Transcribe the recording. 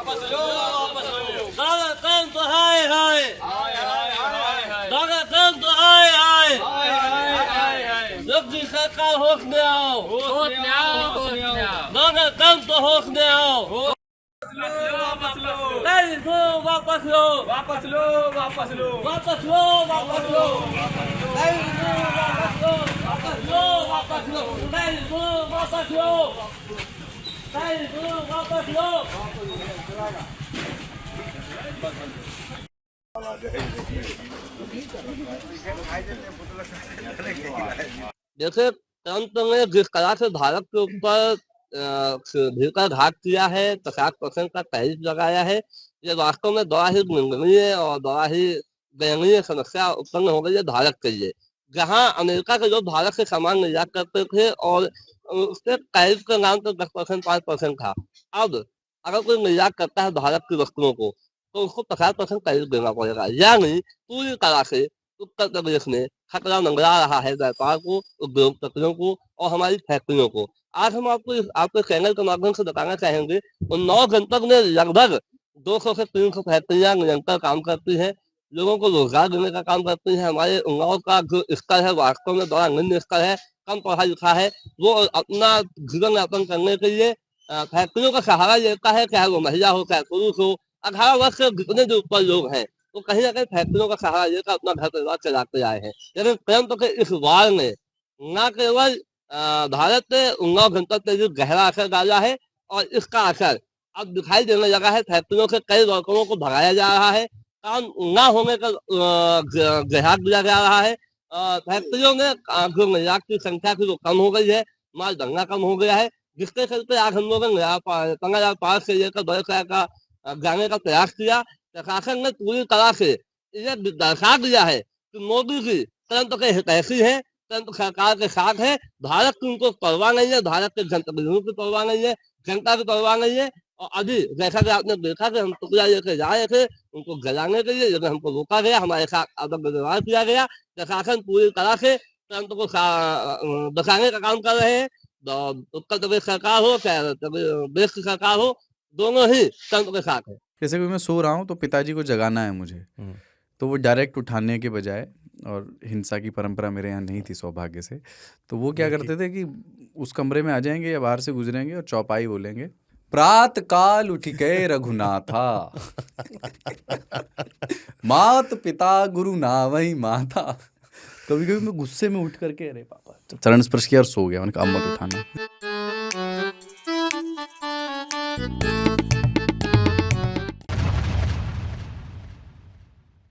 वापस लो वापस लो दादा काम तो हाय हाय हाय हाय हाय हाय दादा काम तो हाय हाय हाय हाय हाय योगी सरकार होश में आओ होश में आओ होश में आओ दादा काम तो होश में आओ वापस लो नहीं तो वापस लो वापस लो वापस लो वापस लो वापस लो नहीं तो वापस लो वापस लो वापस लो नहीं तो वापस लो नहीं तो वापस लो जैसे ट्रंप ने जिस तरह से भारत के ऊपर भीकर घात किया है 50% का टैरिफ लगाया है ये वास्तव में बड़ा ही निंदनीय और बड़ा ही दयनीय समस्या उत्पन्न हो गई है भारत के लिए जहां अमेरिका के लोग भारत से सामान निर्यात करते थे और उसके टैरिफ के नाम पर 10% 5% था अब अगर कोई निर्यात करता है भारत की वस्तुओं को तो उसको 50% टैरिफ देना पड़ेगा यानी पूरी तरह से उत्तर प्रदेश में खतरा मंडरा रहा है व्यापार को उद्योगपतियों को और हमारी फैक्ट्रियों को आज हम आपके चैनल के माध्यम से बताना चाहेंगे उन्नाव जनपद में लगभग 200 से 300 फैक्ट्रियां निरंतर काम करती हैं लोगों को रोजगार देने का काम करती हैं हमारे उन्नाव का जो स्तर है वास्तव में बड़ा निम्न स्तर है कम पढ़ा लिखा है वो अपना जीवन यापन करने के लिए फैक्ट्रियों का सहारा लेता है चाहे वो महिला हो चाहे पुरुष हो 18 वर्ष से जितने जो ऊपर लोग हैं तो कहीं ना कहीं फैक्ट्रियों का सहारा लेकर अपना घर परिवार चलाते आए हैं लेकिन ट्रंप के इस वार ने न केवल भारत पे उन्नाव जनपद पे जो गहरा असर डाला है और इसका असर अब दिखाई देने लगा है फैक्ट्रियों से कई वर्करों को भगाया जा रहा है काम न होने का ग्राहक दिया जा रहा है फैक्ट्रियों में जो निर्यात की संख्या थी वो कम हो गई है माल धंगा कम हो गया है जिसके चलते आज हम लोगों ने 15,000 से लेकर 2 का जाने का प्रयास किया प्रशासन ने पूरी तरह से ये दर्शा दिया है कि मोदी जी ट्रंप के हितैषी है ट्रंप सरकार के साथ है भारत की उनको परवाह नहीं है भारत के जनप्रतिनिधियों की परवाह नहीं है जनता की परवाह नहीं है और अभी जैसा कि आपने देखा कि हम टुकड़ा लेके जा रहे थे उनको जलाने के लिए लेकिन हमको रोका गया हमारे साथ अदब व्यवहार किया गया प्रशासन पूरी तरह से ट्रंप को बचाने का काम कर रहे हैं उत्तर प्रदेश सरकार हो चाहे देश की सरकार हो दोनों ही ट्रंप के साथ है। जैसे कि मैं सो रहा हूँ तो पिताजी को जगाना है मुझे तो वो डायरेक्ट उठाने के बजाय और हिंसा की परंपरा मेरे यहाँ नहीं थी सौभाग्य से तो वो क्या करते थे कि उस कमरे में आ जाएंगे या बाहर से गुजरेंगे और चौपाई बोलेंगे प्रात काल उठ गए रघुनाथा मात पिता गुरु ना वही माता। कभी कभी मैं गुस्से में उठ करके अरे पापा चरण स्पर्श किया और सो गया उनका अम्मत उठाना।